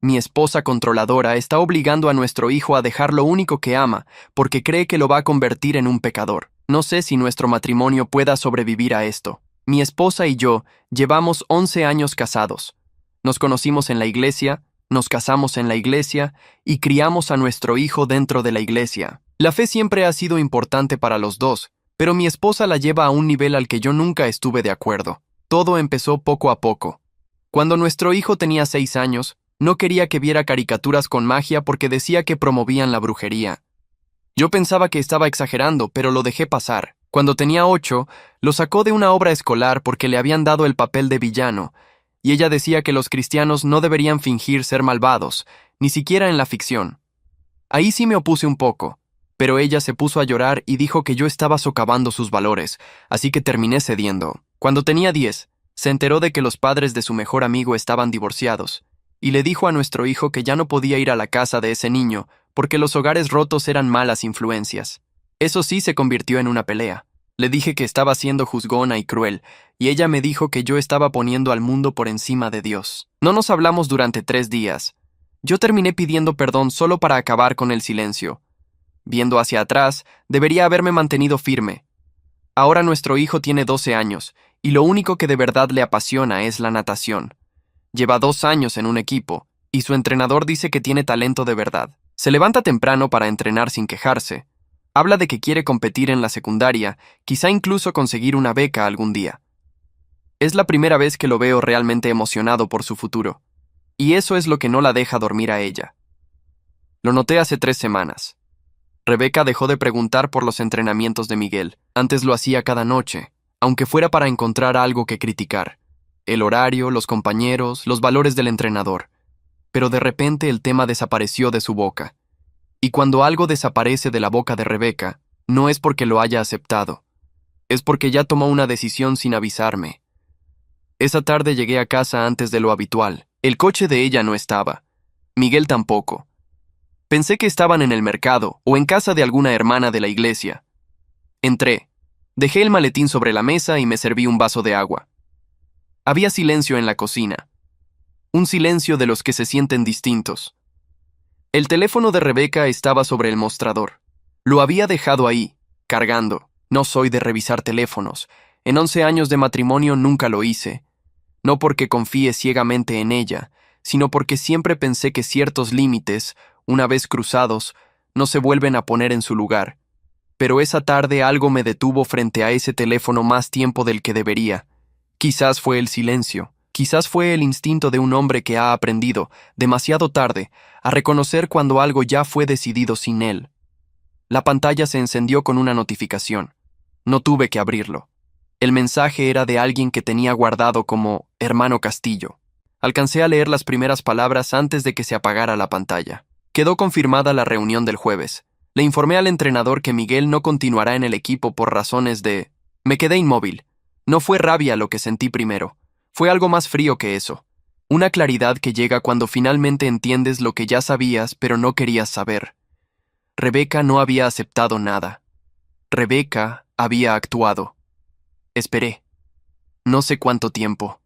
Mi esposa controladora está obligando a nuestro hijo a dejar lo único que ama, porque cree que lo va a convertir en un pecador. No sé si nuestro matrimonio pueda sobrevivir a esto. Mi esposa y yo llevamos 11 años casados. Nos conocimos en la iglesia, nos casamos en la iglesia y criamos a nuestro hijo dentro de la iglesia. La fe siempre ha sido importante para los dos, pero mi esposa la lleva a un nivel al que yo nunca estuve de acuerdo. Todo empezó poco a poco. Cuando nuestro hijo tenía 6 años, no quería que viera caricaturas con magia porque decía que promovían la brujería. Yo pensaba que estaba exagerando, pero lo dejé pasar. Cuando tenía 8, lo sacó de una obra escolar porque le habían dado el papel de villano, y ella decía que los cristianos no deberían fingir ser malvados, ni siquiera en la ficción. Ahí sí me opuse un poco, pero ella se puso a llorar y dijo que yo estaba socavando sus valores, así que terminé cediendo. Cuando tenía 10, se enteró de que los padres de su mejor amigo estaban divorciados, y le dijo a nuestro hijo que ya no podía ir a la casa de ese niño porque los hogares rotos eran malas influencias. Eso sí se convirtió en una pelea. Le dije que estaba siendo juzgona y cruel, y ella me dijo que yo estaba poniendo al mundo por encima de Dios. No nos hablamos durante 3 días. Yo terminé pidiendo perdón solo para acabar con el silencio. Viendo hacia atrás, debería haberme mantenido firme. Ahora nuestro hijo tiene 12 años, y lo único que de verdad le apasiona es la natación. Lleva 2 años en un equipo, y su entrenador dice que tiene talento de verdad. Se levanta temprano para entrenar sin quejarse. Habla de que quiere competir en la secundaria, quizá incluso conseguir una beca algún día. Es la primera vez que lo veo realmente emocionado por su futuro, y eso es lo que no la deja dormir a ella. Lo noté hace 3 semanas. Rebeca dejó de preguntar por los entrenamientos de Miguel. Antes lo hacía cada noche, aunque fuera para encontrar algo que criticar. El horario, los compañeros, los valores del entrenador. Pero de repente el tema desapareció de su boca. Y cuando algo desaparece de la boca de Rebeca, no es porque lo haya aceptado. Es porque ya tomó una decisión sin avisarme. Esa tarde llegué a casa antes de lo habitual. El coche de ella no estaba. Miguel tampoco. Pensé que estaban en el mercado o en casa de alguna hermana de la iglesia. Entré. Dejé el maletín sobre la mesa y me serví un vaso de agua. Había silencio en la cocina. Un silencio de los que se sienten distintos. El teléfono de Rebeca estaba sobre el mostrador. Lo había dejado ahí, cargando. No soy de revisar teléfonos. En 11 años de matrimonio nunca lo hice. No porque confíe ciegamente en ella, sino porque siempre pensé que ciertos límites, una vez cruzados, no se vuelven a poner en su lugar. Pero esa tarde algo me detuvo frente a ese teléfono más tiempo del que debería. Quizás fue el silencio. Quizás fue el instinto de un hombre que ha aprendido, demasiado tarde, a reconocer cuando algo ya fue decidido sin él. La pantalla se encendió con una notificación. No tuve que abrirlo. El mensaje era de alguien que tenía guardado como hermano Castillo. Alcancé a leer las primeras palabras antes de que se apagara la pantalla. Quedó confirmada la reunión del jueves. Le informé al entrenador que Miguel no continuará en el equipo por razones de... Me quedé inmóvil. No fue rabia lo que sentí primero. Fue algo más frío que eso. Una claridad que llega cuando finalmente entiendes lo que ya sabías pero no querías saber. Rebeca no había aceptado nada. Rebeca había actuado. Esperé. No sé cuánto tiempo.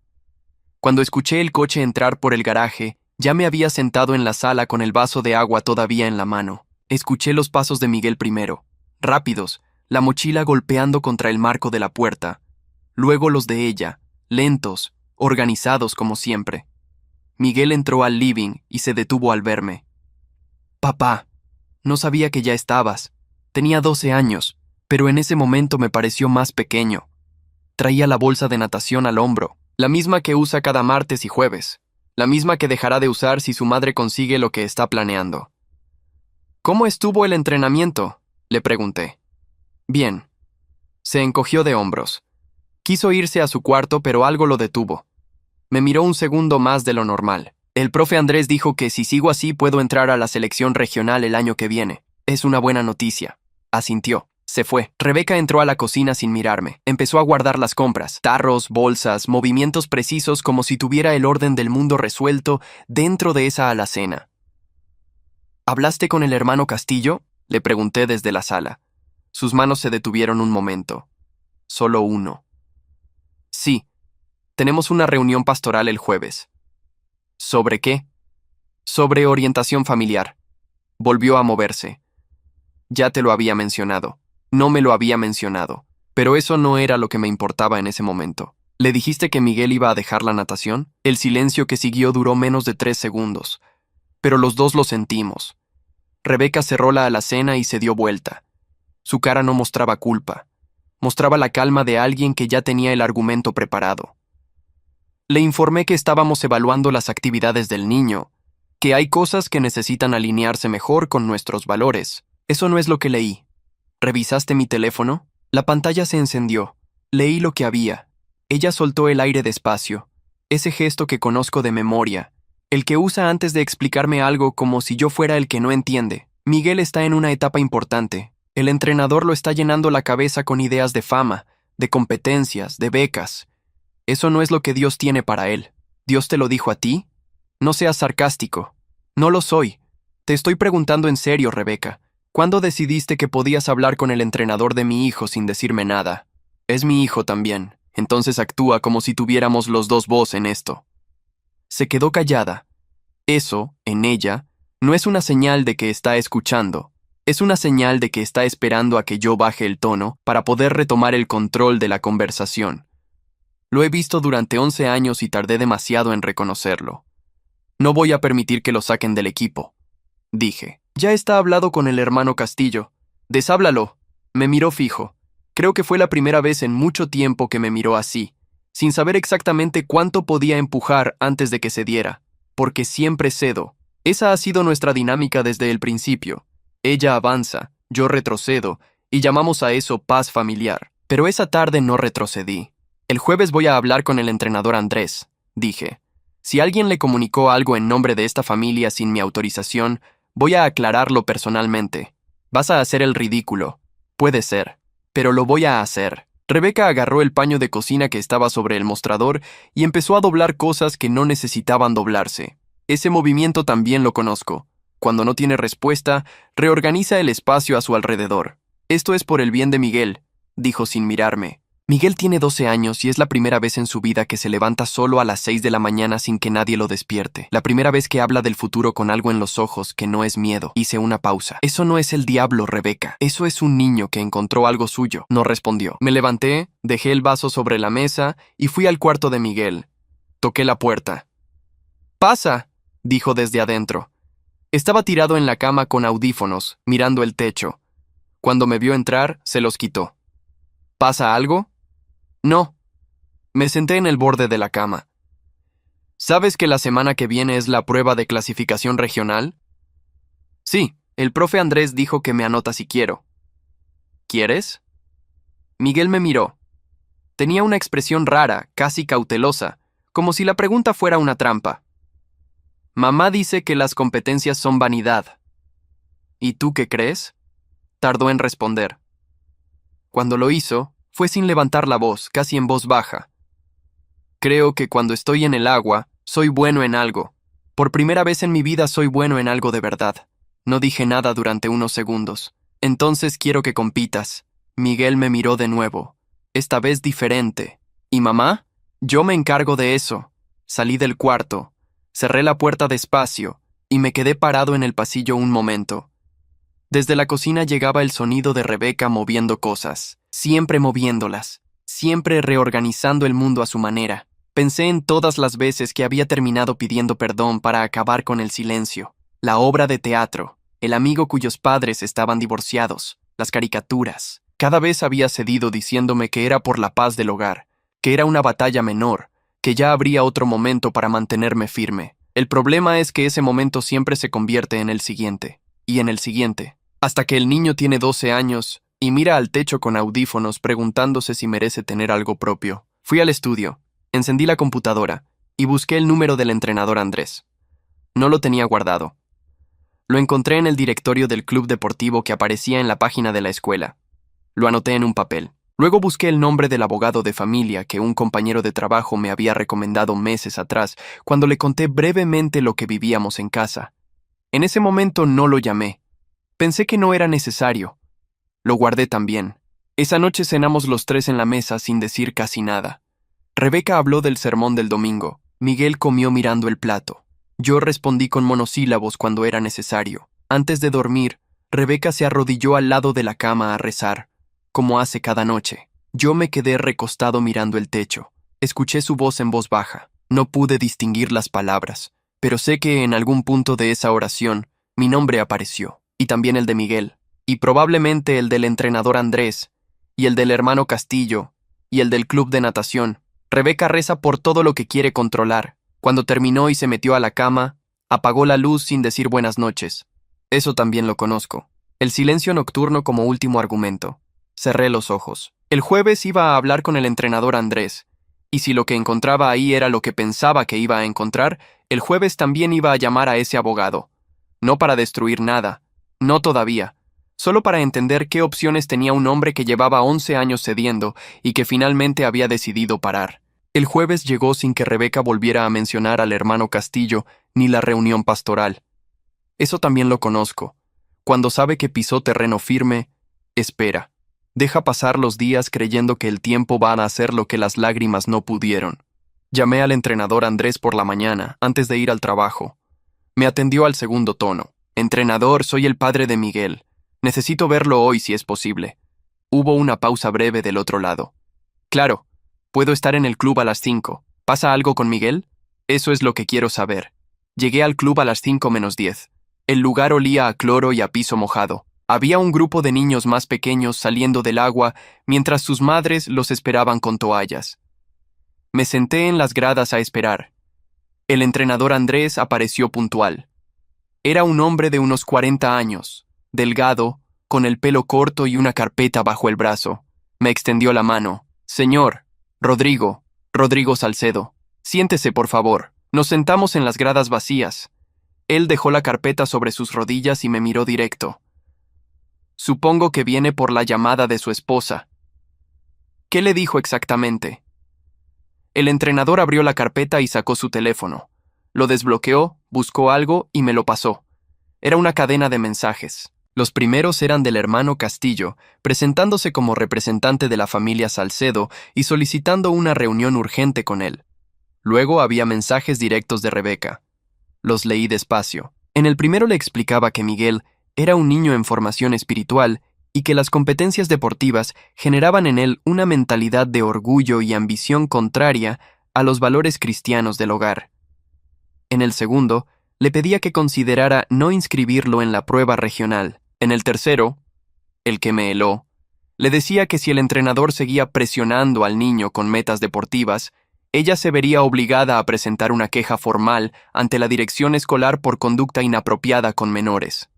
Cuando escuché el coche entrar por el garaje, ya me había sentado en la sala con el vaso de agua todavía en la mano. Escuché los pasos de Miguel primero, rápidos, la mochila golpeando contra el marco de la puerta. Luego los de ella, lentos, organizados como siempre. Miguel entró al living y se detuvo al verme. Papá, no sabía que ya estabas. Tenía 12 años, pero en ese momento me pareció más pequeño. Traía la bolsa de natación al hombro, la misma que usa cada martes y jueves, la misma que dejará de usar si su madre consigue lo que está planeando. ¿Cómo estuvo el entrenamiento?, le pregunté. Bien. Se encogió de hombros. Quiso irse a su cuarto, pero algo lo detuvo. Me miró un segundo más de lo normal. El profe Andrés dijo que si sigo así puedo entrar a la selección regional el año que viene. Es una buena noticia. Asintió. Se fue. Rebeca entró a la cocina sin mirarme. Empezó a guardar las compras. Tarros, bolsas, movimientos precisos como si tuviera el orden del mundo resuelto dentro de esa alacena. ¿Hablaste con el hermano Castillo?, le pregunté desde la sala. Sus manos se detuvieron un momento. Solo uno. Sí. Tenemos una reunión pastoral el jueves. ¿Sobre qué? Sobre orientación familiar. Volvió a moverse. Ya te lo había mencionado. No me lo había mencionado. Pero eso no era lo que me importaba en ese momento. ¿Le dijiste que Miguel iba a dejar la natación? El silencio que siguió duró menos de 3 segundos. Pero los dos lo sentimos. Rebeca cerró la alacena y se dio vuelta. Su cara no mostraba culpa. Mostraba la calma de alguien que ya tenía el argumento preparado. Le informé que estábamos evaluando las actividades del niño, que hay cosas que necesitan alinearse mejor con nuestros valores. Eso no es lo que leí. ¿Revisaste mi teléfono? La pantalla se encendió. Leí lo que había. Ella soltó el aire despacio. Ese gesto que conozco de memoria. El que usa antes de explicarme algo como si yo fuera el que no entiende. Miguel está en una etapa importante. El entrenador lo está llenando la cabeza con ideas de fama, de competencias, de becas. Eso no es lo que Dios tiene para él. ¿Dios te lo dijo a ti? No seas sarcástico. No lo soy. Te estoy preguntando en serio, Rebeca. ¿Cuándo decidiste que podías hablar con el entrenador de mi hijo sin decirme nada? Es mi hijo también. Entonces actúa como si tuviéramos los dos voz en esto. Se quedó callada. Eso, en ella, no es una señal de que está escuchando. Es una señal de que está esperando a que yo baje el tono para poder retomar el control de la conversación. Lo he visto durante 11 años y tardé demasiado en reconocerlo. No voy a permitir que lo saquen del equipo, dije. Ya está hablado con el hermano Castillo. Desháblalo. Me miró fijo. Creo que fue la primera vez en mucho tiempo que me miró así, sin saber exactamente cuánto podía empujar antes de que cediera, porque siempre cedo. Esa ha sido nuestra dinámica desde el principio. Ella avanza, yo retrocedo, y llamamos a eso paz familiar. Pero esa tarde no retrocedí. El jueves voy a hablar con el entrenador Andrés, dije. Si alguien le comunicó algo en nombre de esta familia sin mi autorización, voy a aclararlo personalmente. Vas a hacer el ridículo. Puede ser, pero lo voy a hacer. Rebeca agarró el paño de cocina que estaba sobre el mostrador y empezó a doblar cosas que no necesitaban doblarse. Ese movimiento también lo conozco. Cuando no tiene respuesta, reorganiza el espacio a su alrededor. Esto es por el bien de Miguel, dijo sin mirarme. Miguel tiene 12 años y es la primera vez en su vida que se levanta solo a las 6 de la mañana sin que nadie lo despierte. La primera vez que habla del futuro con algo en los ojos que no es miedo. Hice una pausa. Eso no es el diablo, Rebeca. Eso es un niño que encontró algo suyo. No respondió. Me levanté, dejé el vaso sobre la mesa y fui al cuarto de Miguel. Toqué la puerta. «¡Pasa!», dijo desde adentro. Estaba tirado en la cama con audífonos, mirando el techo. Cuando me vio entrar, se los quitó. «¿Pasa algo?» «No». Me senté en el borde de la cama. «¿Sabes que la semana que viene es la prueba de clasificación regional?» «Sí, el profe Andrés dijo que me anota si quiero». «¿Quieres?» Miguel me miró. Tenía una expresión rara, casi cautelosa, como si la pregunta fuera una trampa. «Mamá dice que las competencias son vanidad». «¿Y tú qué crees?». Tardó en responder. Cuando lo hizo, fue sin levantar la voz, casi en voz baja. «Creo que cuando estoy en el agua, soy bueno en algo. Por primera vez en mi vida soy bueno en algo de verdad». No dije nada durante unos segundos. «Entonces quiero que compitas». Miguel me miró de nuevo, esta vez diferente. «¿Y mamá?». «Yo me encargo de eso». Salí del cuarto, cerré la puerta despacio y me quedé parado en el pasillo un momento. Desde la cocina llegaba el sonido de Rebeca moviendo cosas, siempre moviéndolas, siempre reorganizando el mundo a su manera. Pensé en todas las veces que había terminado pidiendo perdón para acabar con el silencio, la obra de teatro, el amigo cuyos padres estaban divorciados, las caricaturas. Cada vez había cedido diciéndome que era por la paz del hogar, que era una batalla menor, que ya habría otro momento para mantenerme firme. El problema es que ese momento siempre se convierte en el siguiente, y en el siguiente. Hasta que el niño tiene 12 años y mira al techo con audífonos preguntándose si merece tener algo propio. Fui al estudio, encendí la computadora y busqué el número del entrenador Andrés. No lo tenía guardado. Lo encontré en el directorio del club deportivo que aparecía en la página de la escuela. Lo anoté en un papel. Luego busqué el nombre del abogado de familia que un compañero de trabajo me había recomendado meses atrás, cuando le conté brevemente lo que vivíamos en casa. En ese momento no lo llamé. Pensé que no era necesario. Lo guardé también. Esa noche cenamos los tres en la mesa sin decir casi nada. Rebeca habló del sermón del domingo. Miguel comió mirando el plato. Yo respondí con monosílabos cuando era necesario. Antes de dormir, Rebeca se arrodilló al lado de la cama a rezar, como hace cada noche. Yo me quedé recostado mirando el techo. Escuché su voz en voz baja. No pude distinguir las palabras, pero sé que en algún punto de esa oración mi nombre apareció, y también el de Miguel, y probablemente el del entrenador Andrés, y el del hermano Castillo, y el del club de natación. Rebeca reza por todo lo que quiere controlar. Cuando terminó y se metió a la cama, apagó la luz sin decir buenas noches. Eso también lo conozco. El silencio nocturno como último argumento. Cerré los ojos. El jueves iba a hablar con el entrenador Andrés, y si lo que encontraba ahí era lo que pensaba que iba a encontrar, el jueves también iba a llamar a ese abogado. No para destruir nada, no todavía, solo para entender qué opciones tenía un hombre que llevaba 11 años cediendo y que finalmente había decidido parar. El jueves llegó sin que Rebeca volviera a mencionar al hermano Castillo ni la reunión pastoral. Eso también lo conozco. Cuando sabe que pisó terreno firme, espera. Deja pasar los días creyendo que el tiempo va a hacer lo que las lágrimas no pudieron. Llamé al entrenador Andrés por la mañana, antes de ir al trabajo. Me atendió al segundo tono. Entrenador, soy el padre de Miguel. Necesito verlo hoy si es posible. Hubo una pausa breve del otro lado. Claro, puedo estar en el club a las 5. ¿Pasa algo con Miguel? Eso es lo que quiero saber. Llegué al club a las 5:10. El lugar olía a cloro y a piso mojado. Había un grupo de niños más pequeños saliendo del agua mientras sus madres los esperaban con toallas. Me senté en las gradas a esperar. El entrenador Andrés apareció puntual. Era un hombre de unos 40 años, delgado, con el pelo corto y una carpeta bajo el brazo. Me extendió la mano. Señor, Rodrigo Salcedo, siéntese por favor. Nos sentamos en las gradas vacías. Él dejó la carpeta sobre sus rodillas y me miró directo. Supongo que viene por la llamada de su esposa. ¿Qué le dijo exactamente? El entrenador abrió la carpeta y sacó su teléfono. Lo desbloqueó, buscó algo y me lo pasó. Era una cadena de mensajes. Los primeros eran del hermano Castillo, presentándose como representante de la familia Salcedo y solicitando una reunión urgente con él. Luego había mensajes directos de Rebeca. Los leí despacio. En el primero le explicaba que Miguel era un niño en formación espiritual y que las competencias deportivas generaban en él una mentalidad de orgullo y ambición contraria a los valores cristianos del hogar. En el segundo, le pedía que considerara no inscribirlo en la prueba regional. En el tercero, el que me heló, le decía que si el entrenador seguía presionando al niño con metas deportivas, ella se vería obligada a presentar una queja formal ante la dirección escolar por conducta inapropiada con menores.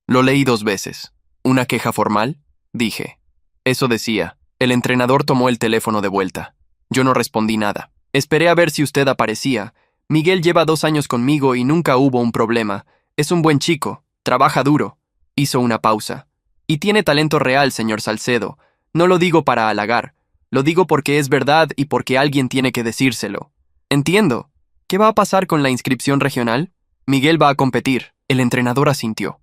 Lo leí 2 veces. ¿Una queja formal? Dije. Eso decía. El entrenador tomó el teléfono de vuelta. Yo no respondí nada. Esperé a ver si usted aparecía. Miguel lleva 2 años conmigo y nunca hubo un problema. Es un buen chico. Trabaja duro. Hizo una pausa. Y tiene talento real, señor Salcedo. No lo digo para halagar. Lo digo porque es verdad y porque alguien tiene que decírselo. Entiendo. ¿Qué va a pasar con la inscripción regional? Miguel va a competir. El entrenador asintió.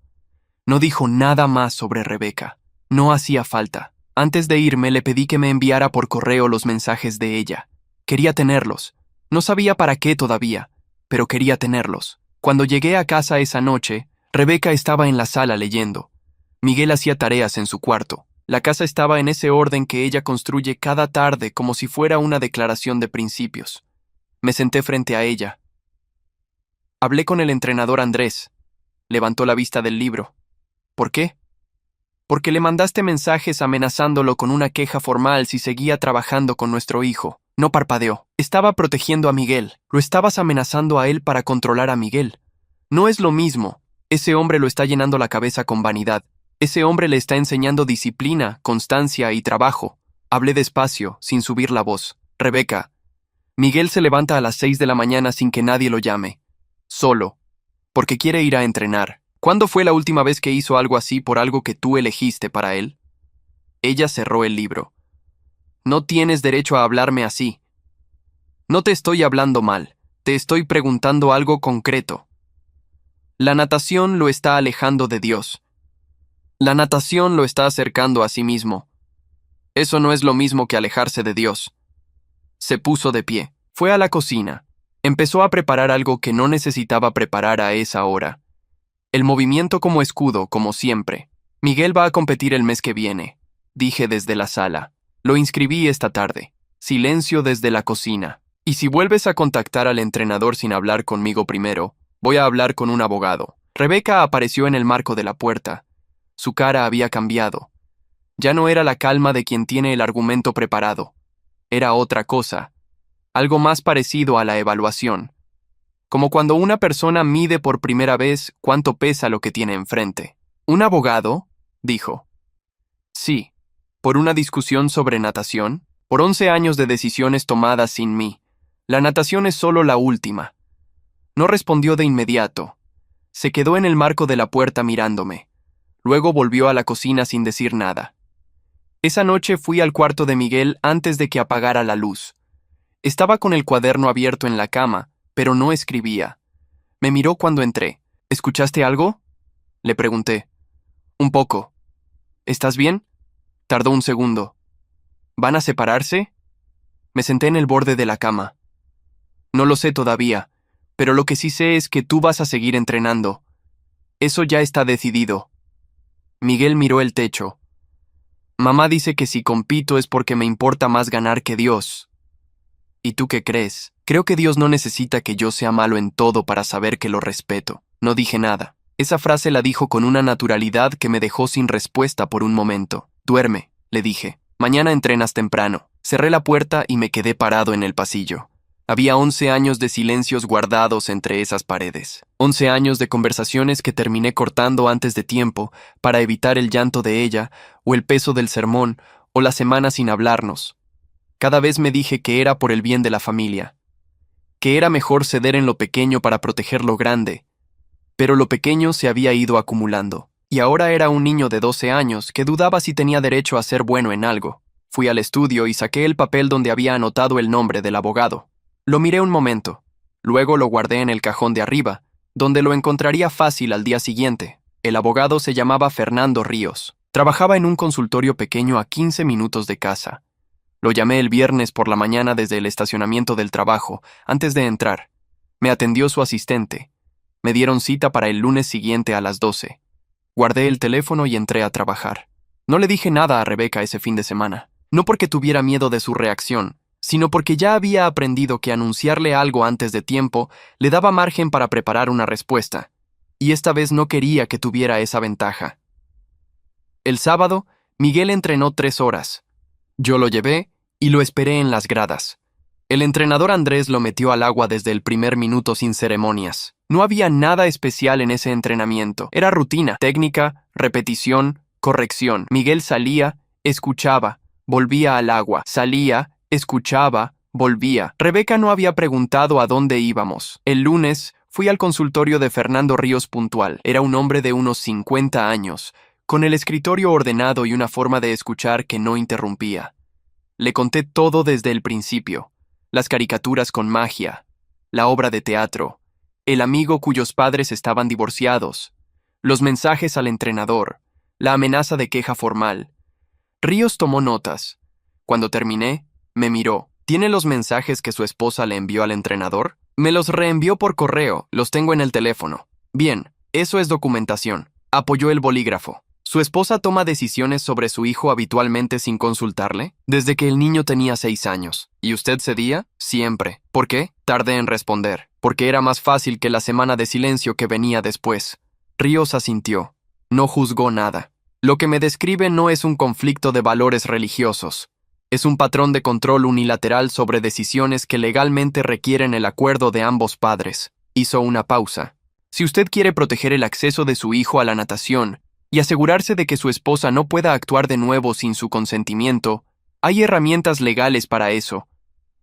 No dijo nada más sobre Rebeca. No hacía falta. Antes de irme le pedí que me enviara por correo los mensajes de ella. Quería tenerlos. No sabía para qué todavía, pero quería tenerlos. Cuando llegué a casa esa noche, Rebeca estaba en la sala leyendo. Miguel hacía tareas en su cuarto. La casa estaba en ese orden que ella construye cada tarde como si fuera una declaración de principios. Me senté frente a ella. Hablé con el entrenador Andrés. Levantó la vista del libro. ¿Por qué? Porque le mandaste mensajes amenazándolo con una queja formal si seguía trabajando con nuestro hijo. No parpadeó. Estaba protegiendo a Miguel. Lo estabas amenazando a él para controlar a Miguel. No es lo mismo. Ese hombre lo está llenando la cabeza con vanidad. Ese hombre le está enseñando disciplina, constancia y trabajo. Hablé despacio, sin subir la voz. Rebeca, Miguel se levanta a las 6 de la mañana sin que nadie lo llame. Solo. Porque quiere ir a entrenar. ¿Cuándo fue la última vez que hizo algo así por algo que tú elegiste para él? Ella cerró el libro. No tienes derecho a hablarme así. No te estoy hablando mal. Te estoy preguntando algo concreto. La natación lo está alejando de Dios. La natación lo está acercando a sí mismo. Eso no es lo mismo que alejarse de Dios. Se puso de pie. Fue a la cocina. Empezó a preparar algo que no necesitaba preparar a esa hora. El movimiento como escudo, como siempre. Miguel va a competir el mes que viene, dije desde la sala. Lo inscribí esta tarde. Silencio desde la cocina. Y si vuelves a contactar al entrenador sin hablar conmigo primero, voy a hablar con un abogado. Rebeca apareció en el marco de la puerta. Su cara había cambiado. Ya no era la calma de quien tiene el argumento preparado. Era otra cosa. Algo más parecido a la evaluación. Como cuando una persona mide por primera vez cuánto pesa lo que tiene enfrente. ¿Un abogado?, dijo. Sí. ¿Por una discusión sobre natación? Por 11 años de decisiones tomadas sin mí. La natación es solo la última. No respondió de inmediato. Se quedó en el marco de la puerta mirándome. Luego volvió a la cocina sin decir nada. Esa noche fui al cuarto de Miguel antes de que apagara la luz. Estaba con el cuaderno abierto en la cama, pero no escribía. Me miró cuando entré. ¿Escuchaste algo?, le pregunté. Un poco. ¿Estás bien? Tardó un segundo. ¿Van a separarse? Me senté en el borde de la cama. No lo sé todavía, pero lo que sí sé es que tú vas a seguir entrenando. Eso ya está decidido. Miguel miró el techo. Mamá dice que si compito es porque me importa más ganar que Dios. ¿Y tú qué crees? Creo que Dios no necesita que yo sea malo en todo para saber que lo respeto. No dije nada. Esa frase la dijo con una naturalidad que me dejó sin respuesta por un momento. Duerme, le dije. Mañana entrenas temprano. Cerré la puerta y me quedé parado en el pasillo. Había 11 años de silencios guardados entre esas paredes. 11 años de conversaciones que terminé cortando antes de tiempo para evitar el llanto de ella, o el peso del sermón, o la semana sin hablarnos. Cada vez me dije que era por el bien de la familia. Que era mejor ceder en lo pequeño para proteger lo grande. Pero lo pequeño se había ido acumulando. Y ahora era un niño de 12 años que dudaba si tenía derecho a ser bueno en algo. Fui al estudio y saqué el papel donde había anotado el nombre del abogado. Lo miré un momento. Luego lo guardé en el cajón de arriba, donde lo encontraría fácil al día siguiente. El abogado se llamaba Fernando Ríos. Trabajaba en un consultorio pequeño a 15 minutos de casa. Lo llamé el viernes por la mañana desde el estacionamiento del trabajo, antes de entrar. Me atendió su asistente. Me dieron cita para el lunes siguiente a las 12. Guardé el teléfono y entré a trabajar. No le dije nada a Rebeca ese fin de semana. No porque tuviera miedo de su reacción, sino porque ya había aprendido que anunciarle algo antes de tiempo le daba margen para preparar una respuesta, y esta vez no quería que tuviera esa ventaja. El sábado, Miguel entrenó 3 horas. Yo lo llevé y lo esperé en las gradas. El entrenador Andrés lo metió al agua desde el primer minuto sin ceremonias. No había nada especial en ese entrenamiento. Era rutina, técnica, repetición, corrección. Miguel salía, escuchaba, volvía al agua, salía, escuchaba, volvía. Rebeca no había preguntado a dónde íbamos. El lunes fui al consultorio de Fernando Ríos puntual. Era un hombre de unos 50 años, con el escritorio ordenado y una forma de escuchar que no interrumpía. Le conté todo desde el principio. Las caricaturas con magia, la obra de teatro, el amigo cuyos padres estaban divorciados, los mensajes al entrenador, la amenaza de queja formal. Ríos tomó notas. Cuando terminé, me miró. ¿Tiene los mensajes que su esposa le envió al entrenador? Me los reenvió por correo, los tengo en el teléfono. Bien, eso es documentación. Apoyó el bolígrafo. ¿Su esposa toma decisiones sobre su hijo habitualmente sin consultarle? Desde que el niño tenía 6 años. ¿Y usted cedía? Siempre. ¿Por qué? Tardé en responder. Porque era más fácil que la semana de silencio que venía después. Ríos asintió. No juzgó nada. Lo que me describe no es un conflicto de valores religiosos. Es un patrón de control unilateral sobre decisiones que legalmente requieren el acuerdo de ambos padres. Hizo una pausa. Si usted quiere proteger el acceso de su hijo a la natación y asegurarse de que su esposa no pueda actuar de nuevo sin su consentimiento, hay herramientas legales para eso,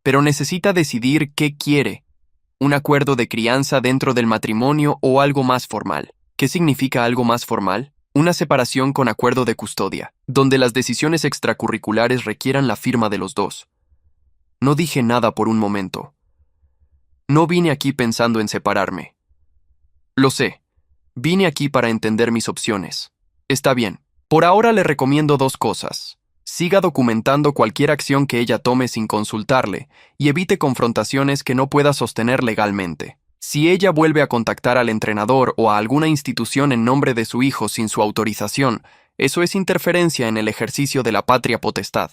pero necesita decidir qué quiere. ¿Un acuerdo de crianza dentro del matrimonio o algo más formal? ¿Qué significa algo más formal? Una separación con acuerdo de custodia, donde las decisiones extracurriculares requieran la firma de los dos. No dije nada por un momento. No vine aquí pensando en separarme. Lo sé. Vine aquí para entender mis opciones. Está bien. Por ahora le recomiendo 2 cosas. Siga documentando cualquier acción que ella tome sin consultarle y evite confrontaciones que no pueda sostener legalmente. Si ella vuelve a contactar al entrenador o a alguna institución en nombre de su hijo sin su autorización, eso es interferencia en el ejercicio de la patria potestad.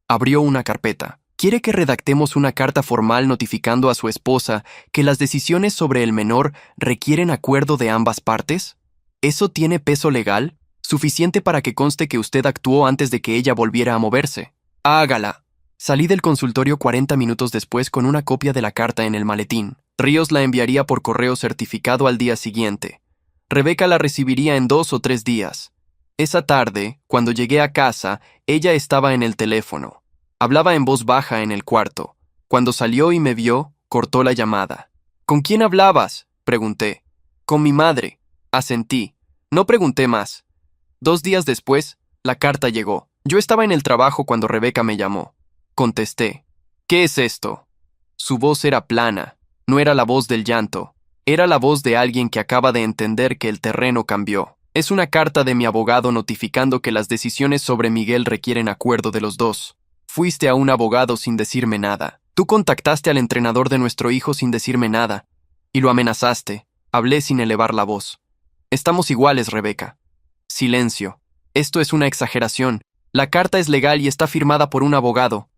Abrió una carpeta. ¿Quiere que redactemos una carta formal notificando a su esposa que las decisiones sobre el menor requieren acuerdo de ambas partes? ¿Eso tiene peso legal? Suficiente para que conste que usted actuó antes de que ella volviera a moverse. Hágala. Salí del consultorio 40 minutos después con una copia de la carta en el maletín. Ríos la enviaría por correo certificado al día siguiente. Rebeca la recibiría en 2 o 3 días. Esa tarde, cuando llegué a casa, ella estaba en el teléfono. Hablaba en voz baja en el cuarto. Cuando salió y me vio, cortó la llamada. ¿Con quién hablabas?, pregunté. Con mi madre. Asentí. No pregunté más. 2 días después, la carta llegó. Yo estaba en el trabajo cuando Rebeca me llamó. Contesté. ¿Qué es esto? Su voz era plana. No era la voz del llanto. Era la voz de alguien que acaba de entender que el terreno cambió. Es una carta de mi abogado notificando que las decisiones sobre Miguel requieren acuerdo de los dos. Fuiste a un abogado sin decirme nada. Tú contactaste al entrenador de nuestro hijo sin decirme nada. Y lo amenazaste. Hablé sin elevar la voz. Estamos iguales, Rebeca. Silencio. Esto es una exageración. La carta es legal y está firmada por un abogado.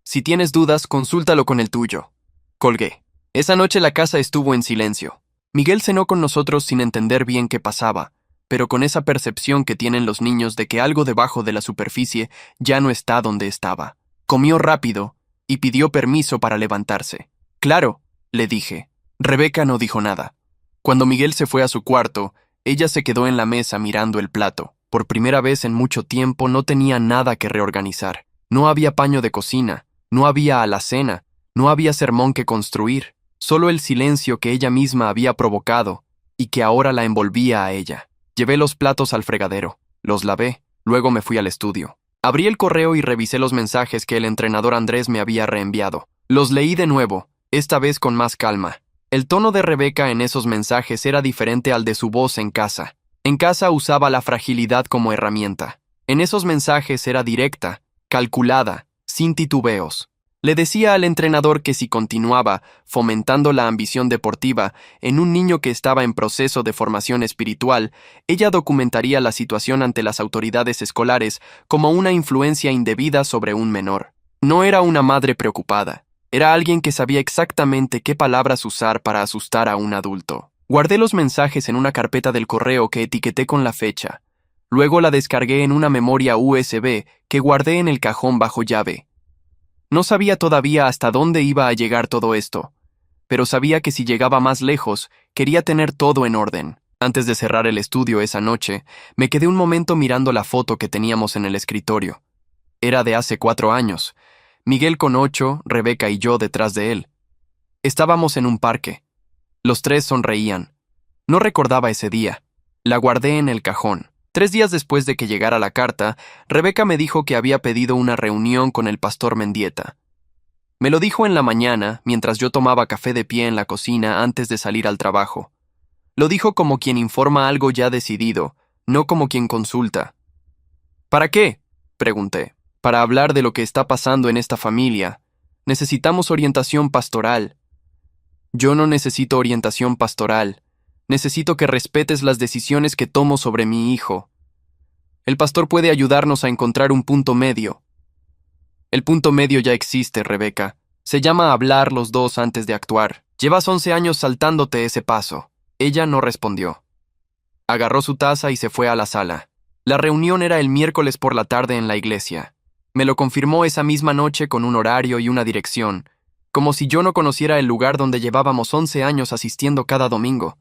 Si tienes dudas, consúltalo con el tuyo. Colgué. Esa noche la casa estuvo en silencio. Miguel cenó con nosotros sin entender bien qué pasaba, pero con esa percepción que tienen los niños de que algo debajo de la superficie ya no está donde estaba. Comió rápido y pidió permiso para levantarse. Claro, le dije. Rebeca no dijo nada. Cuando Miguel se fue a su cuarto, ella se quedó en la mesa mirando el plato. Por primera vez en mucho tiempo no tenía nada que reorganizar. No había paño de cocina, no había alacena, no había sermón que construir. Solo el silencio que ella misma había provocado y que ahora la envolvía a ella. Llevé los platos al fregadero, los lavé, luego me fui al estudio. Abrí el correo y revisé los mensajes que el entrenador Andrés me había reenviado. Los leí de nuevo, esta vez con más calma. El tono de Rebeca en esos mensajes era diferente al de su voz en casa. En casa usaba la fragilidad como herramienta. En esos mensajes era directa, calculada, sin titubeos. Le decía al entrenador que si continuaba fomentando la ambición deportiva en un niño que estaba en proceso de formación espiritual, ella documentaría la situación ante las autoridades escolares como una influencia indebida sobre un menor. No era una madre preocupada, era alguien que sabía exactamente qué palabras usar para asustar a un adulto. Guardé los mensajes en una carpeta del correo que etiqueté con la fecha. Luego la descargué en una memoria USB que guardé en el cajón bajo llave. No sabía todavía hasta dónde iba a llegar todo esto, pero sabía que si llegaba más lejos, quería tener todo en orden. Antes de cerrar el estudio esa noche, me quedé un momento mirando la foto que teníamos en el escritorio. Era de hace 4 años. Miguel con 8, Rebeca y yo detrás de él. Estábamos en un parque. Los 3 sonreían. No recordaba ese día. La guardé en el cajón. 3 días después de que llegara la carta, Rebeca me dijo que había pedido una reunión con el pastor Mendieta. Me lo dijo en la mañana, mientras yo tomaba café de pie en la cocina antes de salir al trabajo. Lo dijo como quien informa algo ya decidido, no como quien consulta. ¿Para qué?, pregunté. Para hablar de lo que está pasando en esta familia. Necesitamos orientación pastoral. Yo no necesito orientación pastoral. Necesito que respetes las decisiones que tomo sobre mi hijo. El pastor puede ayudarnos a encontrar un punto medio. El punto medio ya existe, Rebeca. Se llama hablar los dos antes de actuar. Llevas 11 años saltándote ese paso. Ella no respondió. Agarró su taza y se fue a la sala. La reunión era el miércoles por la tarde en la iglesia. Me lo confirmó esa misma noche con un horario y una dirección, como si yo no conociera el lugar donde llevábamos 11 años asistiendo cada domingo.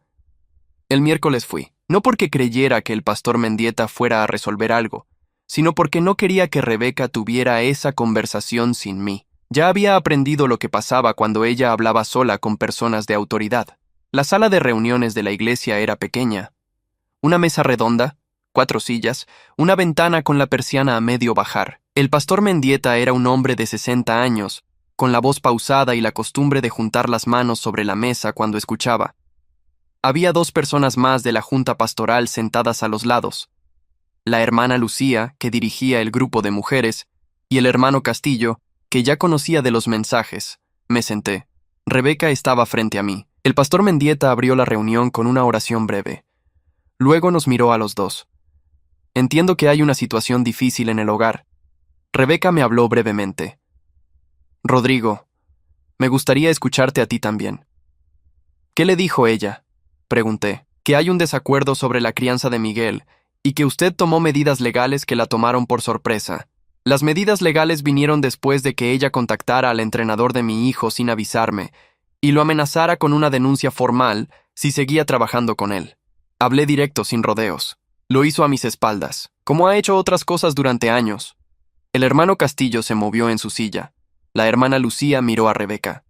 El miércoles fui, no porque creyera que el pastor Mendieta fuera a resolver algo, sino porque no quería que Rebeca tuviera esa conversación sin mí. Ya había aprendido lo que pasaba cuando ella hablaba sola con personas de autoridad. La sala de reuniones de la iglesia era pequeña. Una mesa redonda, 4 sillas, una ventana con la persiana a medio bajar. El pastor Mendieta era un hombre de 60 años, con la voz pausada y la costumbre de juntar las manos sobre la mesa cuando escuchaba. Había 2 personas más de la junta pastoral sentadas a los lados. la hermana Lucía, que dirigía el grupo de mujeres, y el hermano Castillo, que ya conocía de los mensajes. Me senté. Rebeca estaba frente a mí. El pastor Mendieta abrió la reunión con una oración breve. Luego nos miró a los dos. Entiendo que hay una situación difícil en el hogar. Rebeca me habló brevemente. Rodrigo, me gustaría escucharte a ti también. ¿Qué le dijo ella? Pregunté. Que hay un desacuerdo sobre la crianza de Miguel y que usted tomó medidas legales que la tomaron por sorpresa. Las medidas legales vinieron después de que ella contactara al entrenador de mi hijo sin avisarme y lo amenazara con una denuncia formal si seguía trabajando con él. Hablé directo, sin rodeos. Lo hizo a mis espaldas, como ha hecho otras cosas durante años. El hermano Castillo se movió en su silla. La hermana Lucía miró a Rebeca.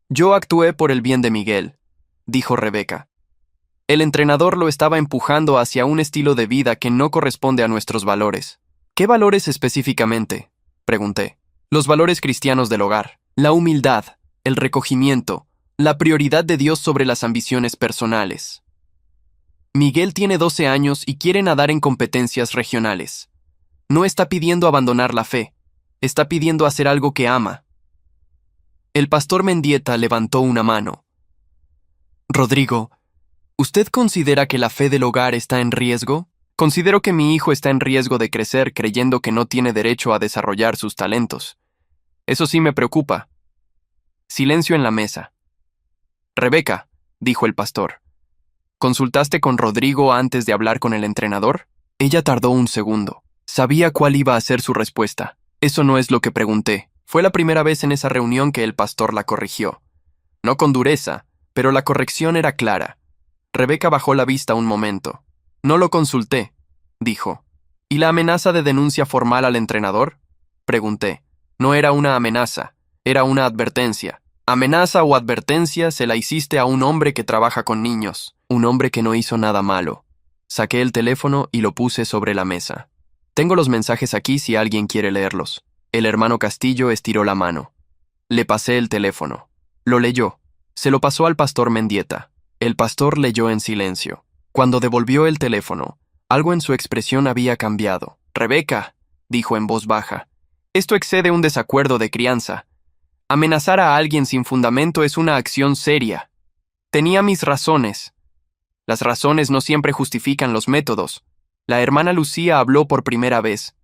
Yo actué por el bien de Miguel, dijo Rebeca. El entrenador lo estaba empujando hacia un estilo de vida que no corresponde a nuestros valores. ¿Qué valores específicamente? Pregunté. Los valores cristianos del hogar, la humildad, el recogimiento, la prioridad de Dios sobre las ambiciones personales. Miguel tiene 12 años y quiere nadar en competencias regionales. No está pidiendo abandonar la fe, está pidiendo hacer algo que ama. El pastor Mendieta levantó una mano. Rodrigo, ¿usted considera que la fe del hogar está en riesgo? Considero que mi hijo está en riesgo de crecer creyendo que no tiene derecho a desarrollar sus talentos. Eso sí me preocupa. Silencio en la mesa. Rebeca, dijo el pastor, ¿consultaste con Rodrigo antes de hablar con el entrenador? Ella tardó un segundo. Sabía cuál iba a ser su respuesta. Eso no es lo que pregunté. Fue la primera vez en esa reunión que el pastor la corrigió. No con dureza, pero la corrección era clara. Rebeca bajó la vista un momento. No lo consulté, dijo. ¿Y la amenaza de denuncia formal al entrenador? Pregunté. No era una amenaza, era una advertencia. Amenaza o advertencia se la hiciste a un hombre que trabaja con niños, un hombre que no hizo nada malo. Saqué el teléfono y lo puse sobre la mesa. Tengo los mensajes aquí si alguien quiere leerlos. El hermano Castillo estiró la mano. Le pasé el teléfono. Lo leyó. Se lo pasó al pastor Mendieta. El pastor leyó en silencio. Cuando devolvió el teléfono, algo en su expresión había cambiado. Rebeca, dijo en voz baja, esto excede un desacuerdo de crianza. Amenazar a alguien sin fundamento es una acción seria. Tenía mis razones. Las razones no siempre justifican los métodos. La hermana Lucía habló por primera vez.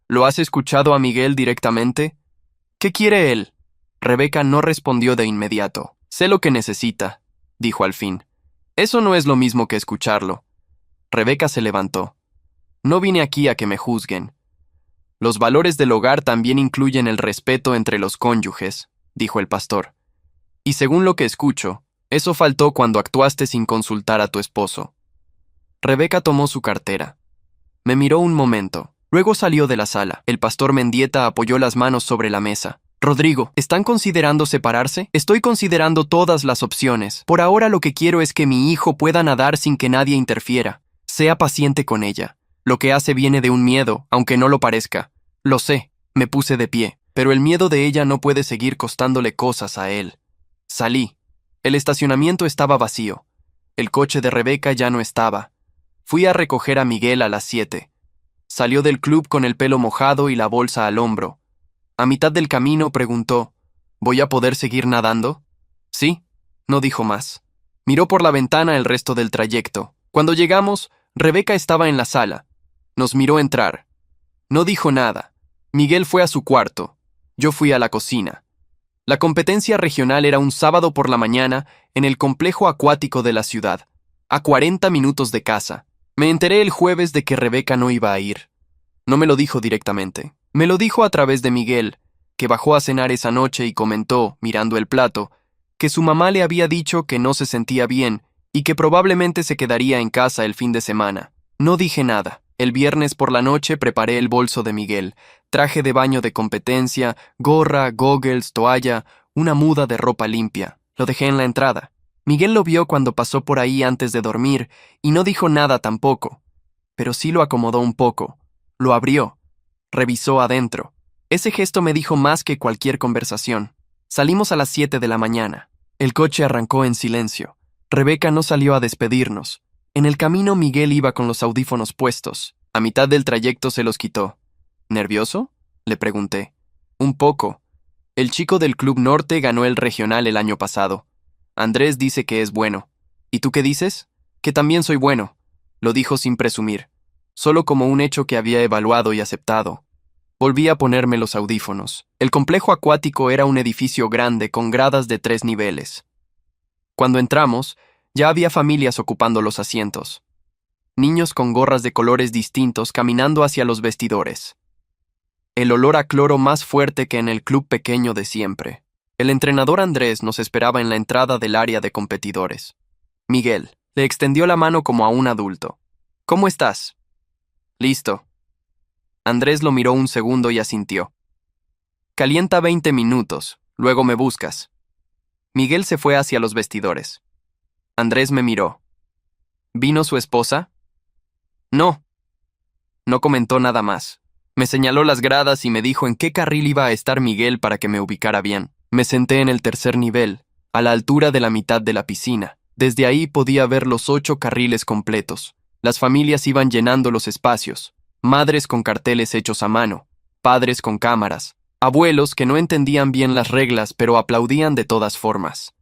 ¿Lo has escuchado a Miguel directamente? ¿Qué quiere él? Rebeca no respondió de inmediato. Sé lo que necesita, dijo al fin. Eso no es lo mismo que escucharlo. Rebeca se levantó. No vine aquí a que me juzguen. Los valores del hogar también incluyen el respeto entre los cónyuges, dijo el pastor. Y según lo que escucho, eso faltó cuando actuaste sin consultar a tu esposo. Rebeca tomó su cartera. Me miró un momento. Luego salió de la sala. El pastor Mendieta apoyó las manos sobre la mesa. Rodrigo, ¿están considerando separarse? Estoy considerando todas las opciones. Por ahora lo que quiero es que mi hijo pueda nadar sin que nadie interfiera. Sea paciente con ella. Lo que hace viene de un miedo, aunque no lo parezca. Lo sé. Me puse de pie. Pero el miedo de ella no puede seguir costándole cosas a él. Salí. El estacionamiento estaba vacío. El coche de Rebeca ya no estaba. Fui a recoger a Miguel a las 7. Salió del club con el pelo mojado y la bolsa al hombro. A mitad del camino preguntó, ¿voy a poder seguir nadando? Sí, no dijo más. Miró por la ventana el resto del trayecto. Cuando llegamos, Rebeca estaba en la sala. Nos miró entrar. No dijo nada. Miguel fue a su cuarto. Yo fui a la cocina. La competencia regional era un sábado por la mañana en el complejo acuático de la ciudad, a 40 minutos de casa. Me enteré el jueves de que Rebeca no iba a ir. No me lo dijo directamente. Me lo dijo a través de Miguel, que bajó a cenar esa noche y comentó, mirando el plato, que su mamá le había dicho que no se sentía bien y que probablemente se quedaría en casa el fin de semana. No dije nada. El viernes por la noche preparé el bolso de Miguel, traje de baño de competencia, gorra, goggles, toalla, una muda de ropa limpia. Lo dejé en la entrada. Miguel lo vio cuando pasó por ahí antes de dormir y no dijo nada tampoco, pero sí lo acomodó un poco. Lo abrió. Revisó adentro. Ese gesto me dijo más que cualquier conversación. Salimos a las 7 de la mañana. El coche arrancó en silencio. Rebeca no salió a despedirnos. En el camino Miguel iba con los audífonos puestos. A mitad del trayecto se los quitó. ¿Nervioso?, le pregunté. Un poco. El chico del Club Norte ganó el regional el año pasado. Andrés dice que es bueno. ¿Y tú qué dices? Que también soy bueno. Lo dijo sin presumir, solo como un hecho que había evaluado y aceptado. Volví a ponerme los audífonos. El complejo acuático era un edificio grande con gradas de 3 niveles. Cuando entramos, ya había familias ocupando los asientos. Niños con gorras de colores distintos caminando hacia los vestidores. El olor a cloro más fuerte que en el club pequeño de siempre. El entrenador Andrés nos esperaba en la entrada del área de competidores. Miguel le extendió la mano como a un adulto. ¿Cómo estás? Listo. Andrés lo miró un segundo y asintió. Calienta 20 minutos, luego me buscas. Miguel se fue hacia los vestidores. Andrés me miró. ¿Vino su esposa? No. No comentó nada más. Me señaló las gradas y me dijo en qué carril iba a estar Miguel para que me ubicara bien. Me senté en el tercer nivel, a la altura de la mitad de la piscina. Desde ahí podía ver los 8 carriles completos. Las familias iban llenando los espacios. Madres con carteles hechos a mano, padres con cámaras, abuelos que no entendían bien las reglas pero aplaudían de todas formas.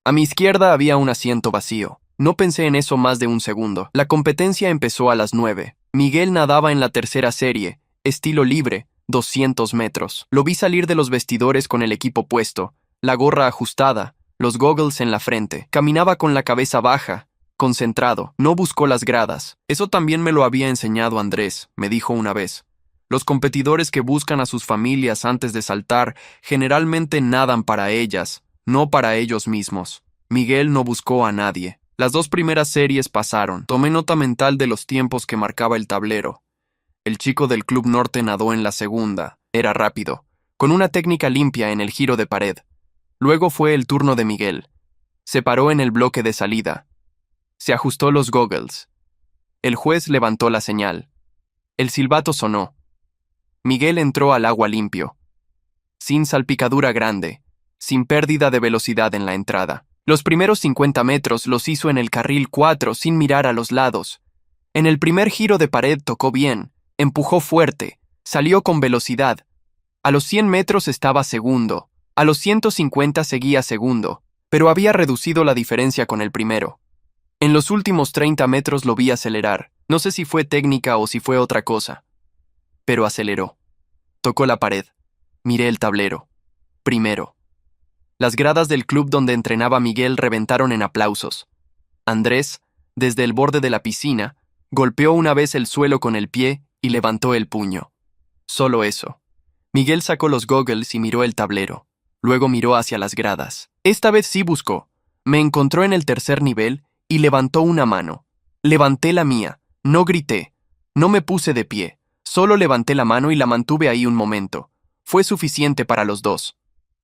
A mi izquierda había un asiento vacío. No pensé en eso más de un segundo. La competencia empezó a las 9. Miguel nadaba en la tercera serie, estilo libre, 200 metros. Lo vi salir de los vestidores con el equipo puesto, la gorra ajustada, los goggles en la frente. Caminaba con la cabeza baja, concentrado. No buscó las gradas. Eso también me lo había enseñado Andrés, me dijo una vez. Los competidores que buscan a sus familias antes de saltar generalmente nadan para ellas, no para ellos mismos. Miguel no buscó a nadie. Las 2 primeras series pasaron. Tomé nota mental de los tiempos que marcaba el tablero. El chico del Club Norte nadó en la segunda. Era rápido, con una técnica limpia en el giro de pared. Luego fue el turno de Miguel. Se paró en el bloque de salida. Se ajustó los goggles. El juez levantó la señal. El silbato sonó. Miguel entró al agua limpio, sin salpicadura grande, sin pérdida de velocidad en la entrada. Los primeros 50 metros los hizo en el carril 4 sin mirar a los lados. En el primer giro de pared tocó bien, empujó fuerte, salió con velocidad. A los 100 metros estaba segundo, a los 150 seguía segundo, pero había reducido la diferencia con el primero. En los últimos 30 metros lo vi acelerar. No sé si fue técnica o si fue otra cosa. Pero aceleró. Tocó la pared. Miré el tablero. Primero. Las gradas del club donde entrenaba Miguel reventaron en aplausos. Andrés, desde el borde de la piscina, golpeó una vez el suelo con el pie y levantó el puño. Solo eso. Miguel sacó los goggles y miró el tablero. Luego miró hacia las gradas. Esta vez sí buscó. Me encontró en el tercer nivel y levantó una mano. Levanté la mía. No grité. No me puse de pie. Solo levanté la mano y la mantuve ahí un momento. Fue suficiente para los dos.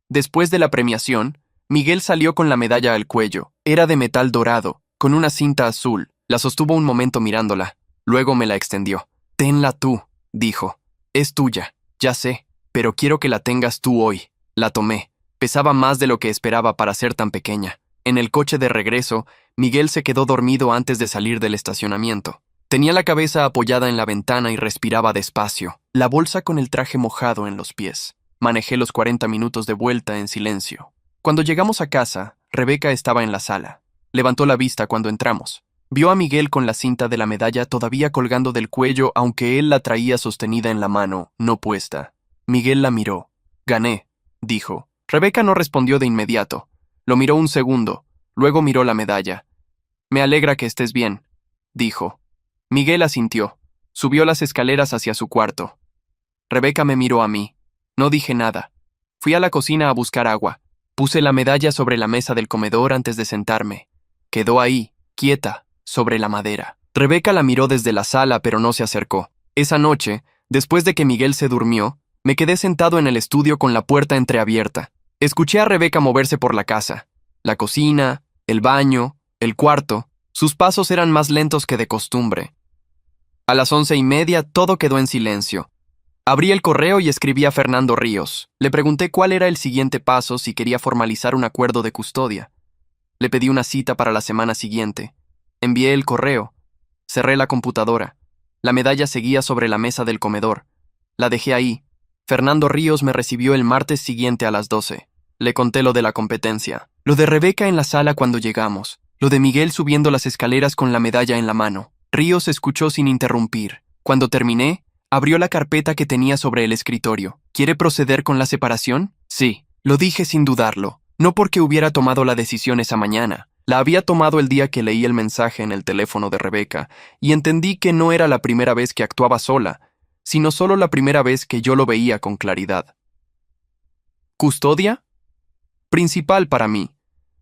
Después de la premiación, Miguel salió con la medalla al cuello. Era de metal dorado, con una cinta azul. La sostuvo un momento mirándola. Luego me la extendió. Tenla tú, dijo. Es tuya, ya sé, pero quiero que la tengas tú hoy. La tomé. Pesaba más de lo que esperaba para ser tan pequeña. En el coche de regreso, Miguel se quedó dormido antes de salir del estacionamiento. Tenía la cabeza apoyada en la ventana y respiraba despacio, la bolsa con el traje mojado en los pies. Manejé los 40 minutos de vuelta en silencio. Cuando llegamos a casa, Rebeca estaba en la sala. Levantó la vista cuando entramos. Vio a Miguel con la cinta de la medalla todavía colgando del cuello, aunque él la traía sostenida en la mano, no puesta. Miguel la miró. Gané, dijo. Rebeca no respondió de inmediato. Lo miró un segundo, luego miró la medalla. Me alegra que estés bien, dijo. Miguel asintió. Subió las escaleras hacia su cuarto. Rebeca me miró a mí. No dije nada. Fui a la cocina a buscar agua. Puse la medalla sobre la mesa del comedor antes de sentarme. Quedó ahí, quieta, sobre la madera. Rebeca la miró desde la sala, pero no se acercó. Esa noche, después de que Miguel se durmió, me quedé sentado en el estudio con la puerta entreabierta. Escuché a Rebeca moverse por la casa. La cocina, el baño, el cuarto. Sus pasos eran más lentos que de costumbre. A las 11:30 todo quedó en silencio. Abrí el correo y escribí a Fernando Ríos. Le pregunté cuál era el siguiente paso si quería formalizar un acuerdo de custodia. Le pedí una cita para la semana siguiente. Envié el correo. Cerré la computadora. La medalla seguía sobre la mesa del comedor. La dejé ahí. Fernando Ríos me recibió el martes siguiente a las 12. Le conté lo de la competencia, lo de Rebeca en la sala cuando llegamos, lo de Miguel subiendo las escaleras con la medalla en la mano. Ríos escuchó sin interrumpir. Cuando terminé, abrió la carpeta que tenía sobre el escritorio. ¿Quiere proceder con la separación? Sí, lo dije sin dudarlo. No porque hubiera tomado la decisión esa mañana. La había tomado el día que leí el mensaje en el teléfono de Rebeca y entendí que no era la primera vez que actuaba sola, sino solo la primera vez que yo lo veía con claridad. ¿Custodia? Principal para mí.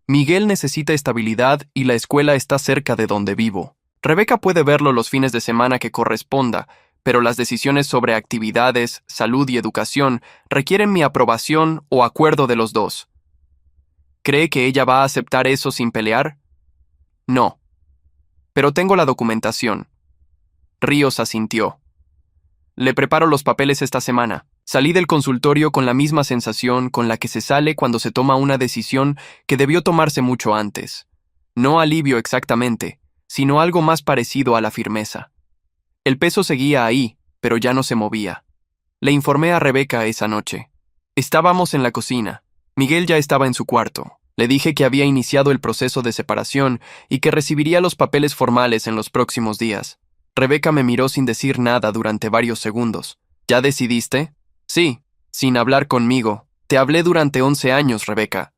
Miguel necesita estabilidad y la escuela está cerca de donde vivo. Rebeca puede verlo los fines de semana que corresponda, pero las decisiones sobre actividades, salud y educación requieren mi aprobación o acuerdo de los dos. ¿Cree que ella va a aceptar eso sin pelear? No. Pero tengo la documentación. Ríos asintió. Le preparo los papeles esta semana. Salí del consultorio con la misma sensación con la que se sale cuando se toma una decisión que debió tomarse mucho antes. No alivio exactamente, sino algo más parecido a la firmeza. El peso seguía ahí, pero ya no se movía. Le informé a Rebeca esa noche. Estábamos en la cocina. Miguel ya estaba en su cuarto. Le dije que había iniciado el proceso de separación y que recibiría los papeles formales en los próximos días. Rebeca me miró sin decir nada durante varios segundos. ¿Ya decidiste? Sí, sin hablar conmigo. Te hablé durante 11 años, Rebeca.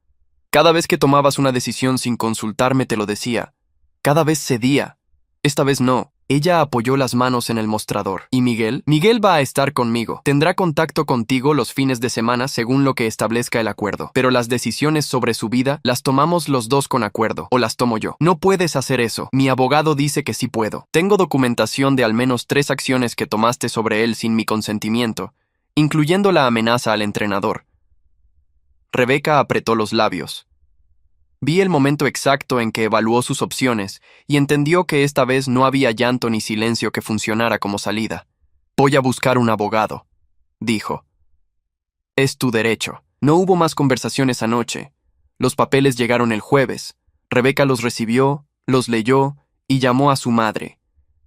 Cada vez que tomabas una decisión sin consultarme te lo decía. Cada vez cedía. Esta vez no. Ella apoyó las manos en el mostrador. ¿Y Miguel? Miguel va a estar conmigo. Tendrá contacto contigo los fines de semana según lo que establezca el acuerdo. Pero las decisiones sobre su vida las tomamos los dos con acuerdo. O las tomo yo. No puedes hacer eso. Mi abogado dice que sí puedo. Tengo documentación de al menos 3 acciones que tomaste sobre él sin mi consentimiento, incluyendo la amenaza al entrenador. Rebeca apretó los labios. Vi el momento exacto en que evaluó sus opciones y entendió que esta vez no había llanto ni silencio que funcionara como salida. Voy a buscar un abogado, dijo. Es tu derecho. No hubo más conversaciones anoche. Los papeles llegaron el jueves. Rebeca los recibió, los leyó y llamó a su madre.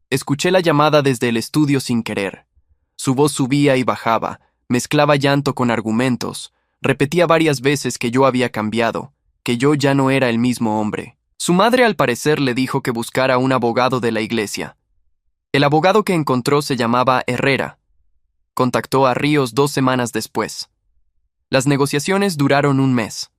Escuché la llamada desde el estudio sin querer. Su voz subía y bajaba, mezclaba llanto con argumentos, repetía varias veces que yo había cambiado, que yo ya no era el mismo hombre. Su madre al parecer le dijo que buscara un abogado de la iglesia. El abogado que encontró se llamaba Herrera. Contactó a Ríos 2 semanas después. Las negociaciones duraron un mes.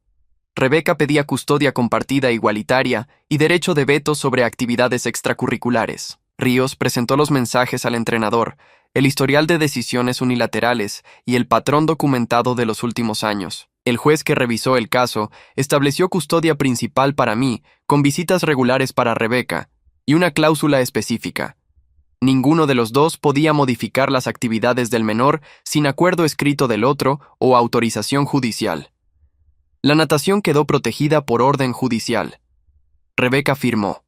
Rebeca pedía custodia compartida igualitaria y derecho de veto sobre actividades extracurriculares. Ríos presentó los mensajes al entrenador, el historial de decisiones unilaterales y el patrón documentado de los últimos años. El juez que revisó el caso estableció custodia principal para mí, con visitas regulares para Rebeca, y una cláusula específica. Ninguno de los dos podía modificar las actividades del menor sin acuerdo escrito del otro o autorización judicial. La natación quedó protegida por orden judicial. Rebeca firmó.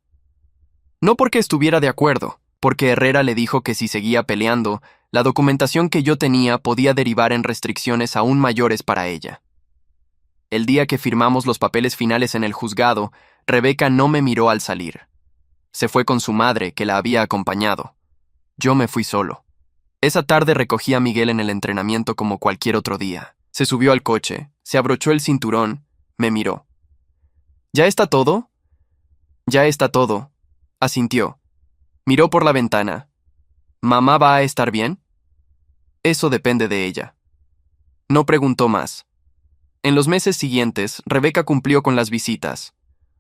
No porque estuviera de acuerdo, porque Herrera le dijo que si seguía peleando, la documentación que yo tenía podía derivar en restricciones aún mayores para ella. El día que firmamos los papeles finales en el juzgado, Rebeca no me miró al salir. Se fue con su madre, que la había acompañado. Yo me fui solo. Esa tarde recogí a Miguel en el entrenamiento como cualquier otro día. Se subió al coche, se abrochó el cinturón, me miró. ¿Ya está todo? Ya está todo, asintió. Miró por la ventana. ¿Mamá va a estar bien? Eso depende de ella. No preguntó más. En los meses siguientes, Rebeca cumplió con las visitas.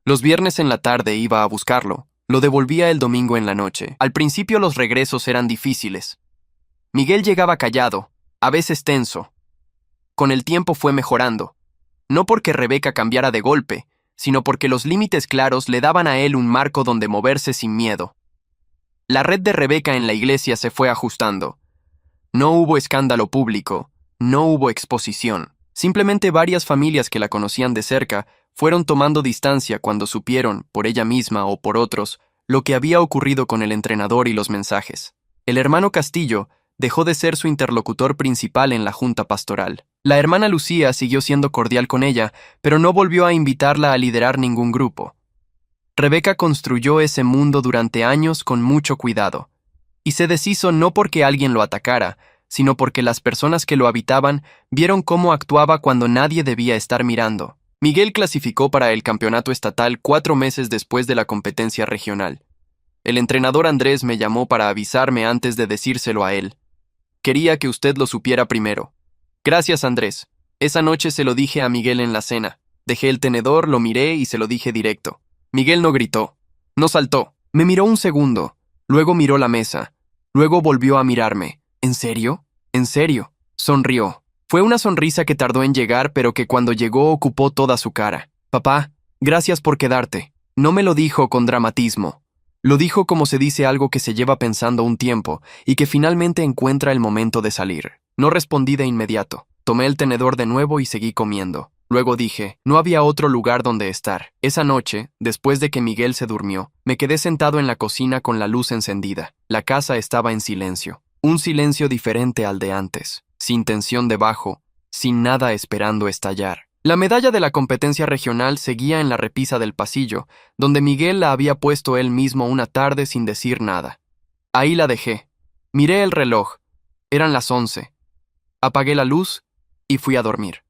Los viernes en la tarde iba a buscarlo. Lo devolvía el domingo en la noche. Al principio los regresos eran difíciles. Miguel llegaba callado, a veces tenso. Con el tiempo fue mejorando. No porque Rebeca cambiara de golpe, sino porque los límites claros le daban a él un marco donde moverse sin miedo. La red de Rebeca en la iglesia se fue ajustando. No hubo escándalo público, no hubo exposición. Simplemente varias familias que la conocían de cerca fueron tomando distancia cuando supieron, por ella misma o por otros, lo que había ocurrido con el entrenador y los mensajes. El hermano Castillo dejó de ser su interlocutor principal en la junta pastoral. La hermana Lucía siguió siendo cordial con ella, pero no volvió a invitarla a liderar ningún grupo. Rebeca construyó ese mundo durante años con mucho cuidado, y se deshizo no porque alguien lo atacara, sino porque las personas que lo habitaban vieron cómo actuaba cuando nadie debía estar mirando. Miguel clasificó para el campeonato estatal 4 meses después de la competencia regional. El entrenador Andrés me llamó para avisarme antes de decírselo a él. Quería que usted lo supiera primero. Gracias, Andrés. Esa noche se lo dije a Miguel en la cena. Dejé el tenedor, lo miré y se lo dije directo. Miguel no gritó, no saltó. Me miró un segundo, luego miró la mesa, luego volvió a mirarme. ¿En serio? ¿En serio? Sonrió. Fue una sonrisa que tardó en llegar, pero que cuando llegó ocupó toda su cara. Papá, gracias por quedarte. No me lo dijo con dramatismo. Lo dijo como se dice algo que se lleva pensando un tiempo y que finalmente encuentra el momento de salir. No respondí de inmediato. Tomé el tenedor de nuevo y seguí comiendo. Luego dije, no había otro lugar donde estar. Esa noche, después de que Miguel se durmió, me quedé sentado en la cocina con la luz encendida. La casa estaba en silencio. Un silencio diferente al de antes, sin tensión debajo, sin nada esperando estallar. La medalla de la competencia regional seguía en la repisa del pasillo, donde Miguel la había puesto él mismo una tarde sin decir nada. Ahí la dejé. Miré el reloj. Eran las 11. Apagué la luz y fui a dormir.